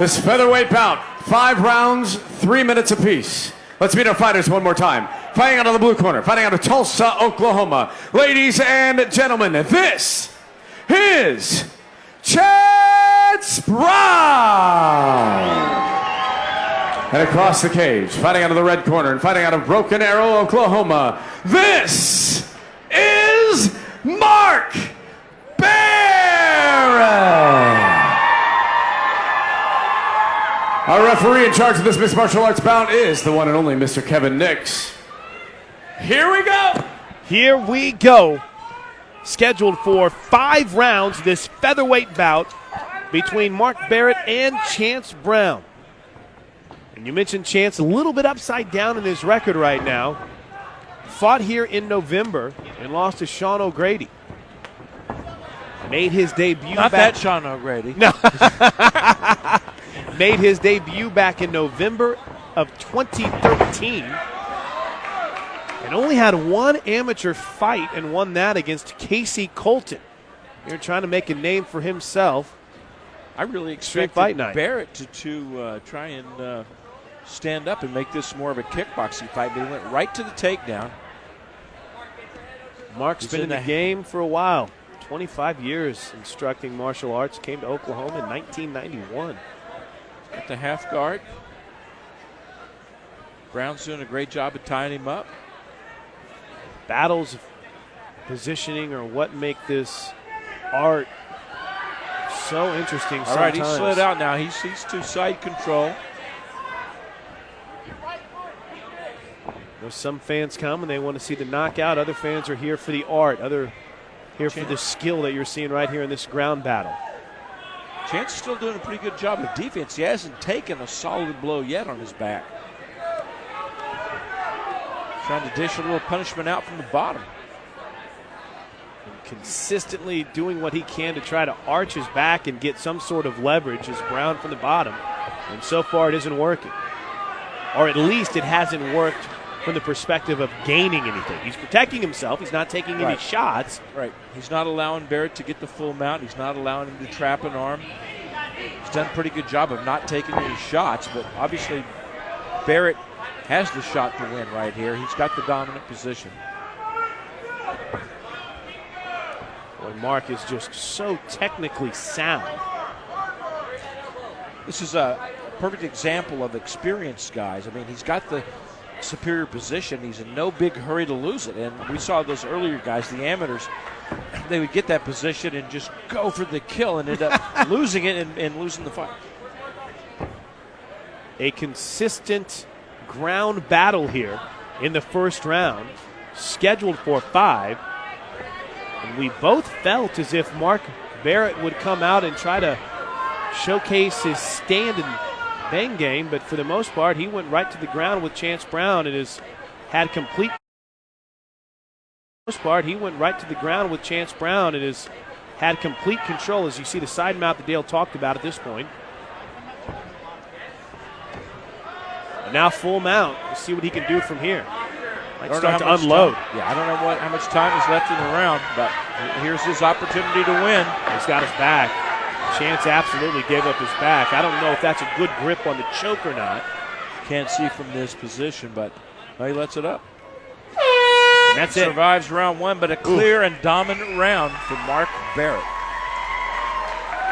This featherweight bout, 5 rounds, 3 minutes apiece. Let's meet our fighters one more time. Fighting out of the blue corner, fighting out of Tulsa, Oklahoma. Ladies and gentlemen, this is Chance Brown. And across the cage, fighting out of the red corner and fighting out of Broken Arrow, Oklahoma, this is Mark Barrett. Our referee in charge of this mixed martial arts bout is the one and only Mr. Kevin Nix. Here we go. Here we go. Scheduled for 5 rounds, this featherweight bout between Mark Barrett and Chance Brown. And you mentioned Chance, a little bit upside down in his record right now. Fought here in November and lost to Sean O'Grady. Made his debut Not back. that Sean O'Grady. No. Made his debut back in November of 2013. And only had 1 amateur fight and won that against Casey Colton. Here trying to make a name for himself. I really expected fight night. Barrett to try and stand up and make this more of a kickboxing fight, but he went right to the takedown. Mark's been in the game for a while. 25 years instructing martial arts. Came to Oklahoma in 1991. Got the half guard. Brown's doing a great job of tying him up. Battles of positioning are what make this art so interesting sometimes. All right, he slid out now. He's to side control. There's some fans come and they want to see the knockout. Other fans are here for the art. Other here for the skill that you're seeing right here in this ground battle. Chance is still doing a pretty good job of defense. He hasn't taken a solid blow yet on his back. Trying to dish a little punishment out from the bottom. And consistently doing what he can to try to arch his back and get some sort of leverage is Brown from the bottom. And so far it isn't working. Or at least it hasn't worked from the perspective of gaining anything. He's protecting himself. He's not taking any shots. Right. He's not allowing Barrett to get the full mount. He's not allowing him to trap an arm. He's done a pretty good job of not taking any shots, but obviously Barrett has the shot to win right here. He's got the dominant position. Boy, Mark is just so technically sound. This is a perfect example of experienced guys. I mean, he's got the superior position. He's in no big hurry to lose it. And we saw those earlier guys, the amateurs, they would get that position and just go for the kill and end up losing it and losing the fight. A consistent ground battle here in the first round, scheduled for 5. And we both felt as if Mark Barrett would come out and try to showcase his stand and bang game, but for the most part, he went right to the ground with Chance Brown and has had complete. Control, as you see the side mount that Dale talked about at this point. And now full mount. Let's see what he can do from here. Might start to unload. Yeah, I don't know how much time is left in the round, but here's his opportunity to win. He's got his back. Chance absolutely gave up his back. I don't know if that's a good grip on the choke or not. Can't see from this position, but he lets it up. And that's it. Survives round 1, but a clear and dominant round for Mark Barrett.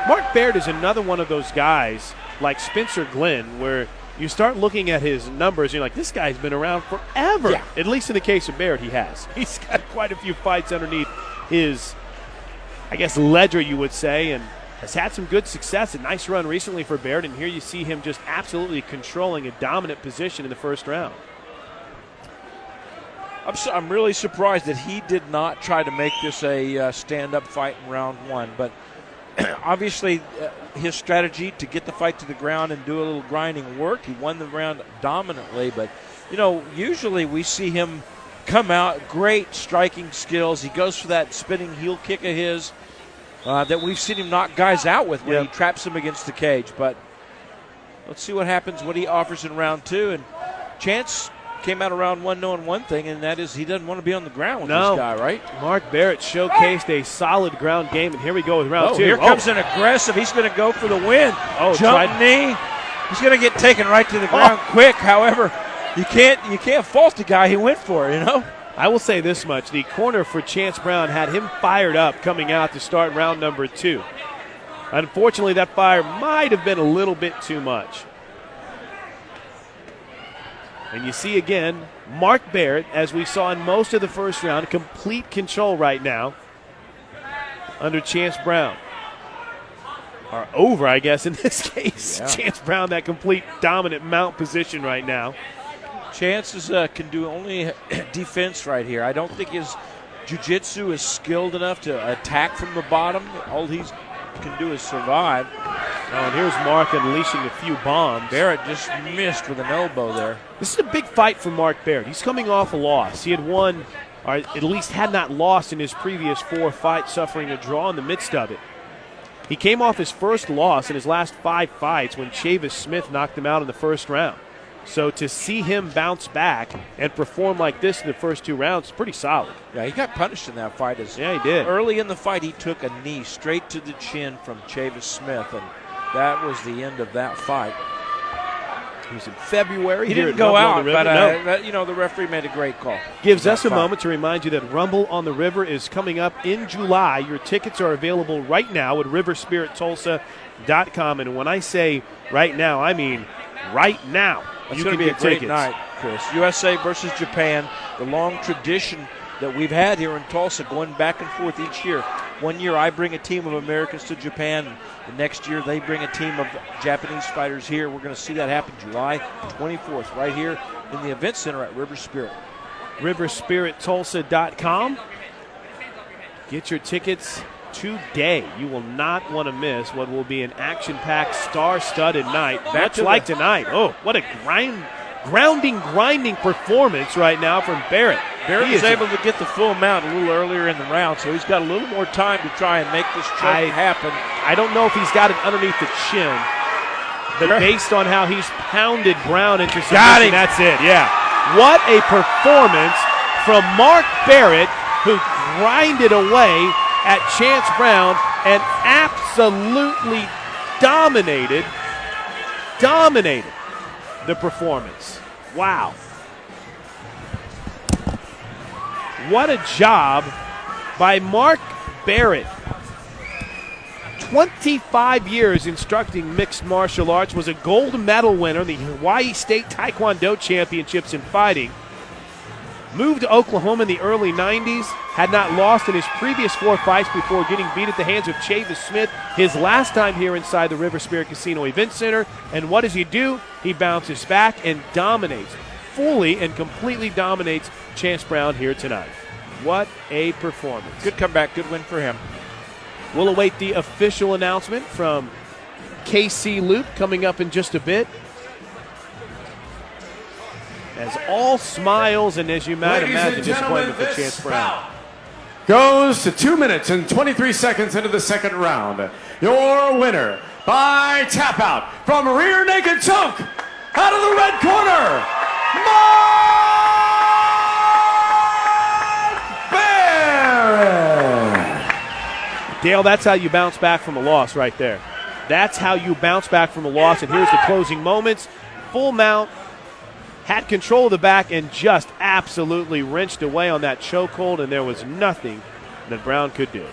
Mark Barrett is another one of those guys like Spencer Glenn where you start looking at his numbers and you're like, this guy's been around forever. Yeah. At least in the case of Barrett, he has. He's got quite a few fights underneath his, I guess, ledger, you would say, and has had some good success. A nice run recently for Barrett, and here you see him just absolutely controlling a dominant position in the first round. I'm really surprised that he did not try to make this a stand-up fight in round 1, but obviously his strategy to get the fight to the ground and do a little grinding worked. He won the round dominantly, but usually we see him come out, great striking skills. He goes for that spinning heel kick of his that we've seen him knock guys out with when he traps them against the cage. But let's see what happens, what he offers in round 2. And Chance came out of round one knowing one thing, and that is he doesn't want to be on the ground with No. this guy, right? Mark Barrett showcased a solid ground game, and here we go with round two. Here comes an aggressive. He's going to go for the win. Jump knee. He's going to get taken right to the ground quick. However, you can't fault the guy. He went for it, you know. I will say this much. The corner for Chance Brown had him fired up coming out to start round number 2. Unfortunately, that fire might have been a little bit too much. And you see again, Mark Barrett, as we saw in most of the first round, complete control right now under Chance Brown. Or over, I guess, in this case. Yeah. Chance Brown, that complete dominant mount position right now. Chance can do only defense right here. I don't think his jiu-jitsu is skilled enough to attack from the bottom. All he can do is survive. Oh, and here's Mark unleashing a few bombs. Barrett just missed with an elbow there. This is a big fight for Mark Barrett. He's coming off a loss. He had won, or at least had not lost in his previous 4 fights, suffering a draw in the midst of it. He came off his first loss in his last 5 fights when Chavis Smith knocked him out in the first round. So to see him bounce back and perform like this in the first 2 rounds is pretty solid. Yeah, he got punished in that fight. Yeah, he did. Early in the fight, he took a knee straight to the chin from Chavis Smith, and that was the end of that fight. It was in February. He here didn't at go Rumble on out, the but River. No. the referee made a great call. Gives us a fight. moment to remind you that Rumble on the River is coming up in July. Your tickets are available right now at riverspirittulsa.com. And when I say right now, I mean right now. It's You going can to be a get great tickets. night, Chris. USA versus Japan, the long tradition that we've had here in Tulsa going back and forth each year. One year I bring a team of Americans to Japan. The next year they bring a team of Japanese fighters here. We're going to see that happen July 24th right here in the event center at River Spirit. riverspirittulsa.com. Get your tickets today. You will not want to miss what will be an action-packed, star-studded night. Much like tonight. Oh, what a grinding performance right now from Barrett. Barrett was able to get the full mount a little earlier in the round, so he's got a little more time to try and make this choke happen. I don't know if he's got it underneath the chin, but based on how he's pounded Brown into submission, that's it, yeah. What a performance from Mark Barrett, who grinded away at Chance Brown and absolutely dominated the performance. Wow. What a job by Mark Barrett. 25 years instructing mixed martial arts, was a gold medal winner in the Hawaii State Taekwondo Championships in fighting. Moved to Oklahoma in the early 90s, had not lost in his previous 4 fights before getting beat at the hands of Chavis Smith his last time here inside the River Spirit Casino Event Center. And what does he do? He bounces back and dominates, fully and completely dominates Chance Brown here tonight. What a performance. Good comeback, good win for him. We'll await the official announcement from KC Loop coming up in just a bit. As all smiles and, as you might imagine, disappointment for Chance Brown. Goes to 2 minutes and 23 seconds into the second round. Your winner by tap out from rear naked choke out of the red corner, Mark Barrett. Dale, that's how you bounce back from a loss right there. That's how you bounce back from a loss. And here's the closing moments. Full mount. Had control of the back and just absolutely wrenched away on that chokehold, and there was nothing that Brown could do.